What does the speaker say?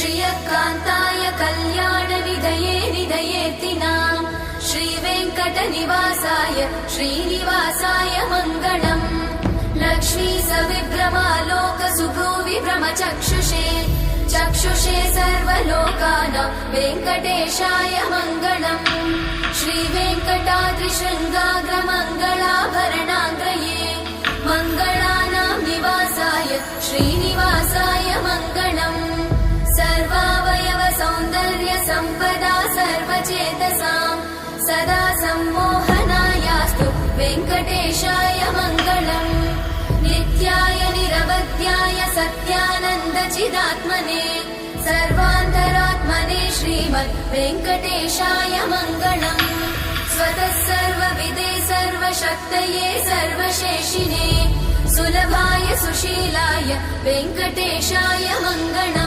श्रियकान्ताय कल्याणनिधये निधयेऽर्तिनाम् श्रीवेङ्कटनिवासाय श्रीनिवासाय मङ्गलम् लक्ष्मी सविभ्रमालोकसुभ्रूविभ्रमचक्षुषे चक्षुषे सर्वलोकानां वेङ्कटेशाय मङ्गलम् श्रीवेङ्कटाद्रिशृङ्गाग्रमङ्गलाभरणाङ्गये मङ्गलानां निवासाय श्रीनिवासाय मङ्गलम् सर्वावयव सौन्दर्य सम्पदा सर्वचेतसां सदा सम्मोहनायास्तु वेङ्कटेशाय मङ्गलम् नित्याय निरवध्याय सत्यानन्दचिदात्मने सर्वान्तरात्मने श्रीमद् वेङ्कटेशाय मङ्गलम् स्वतः सर्वविदे सर्वशक्तये सर्वशेषिने सुलभाय सुशीलाय वेङ्कटेशाय मङ्गलम्।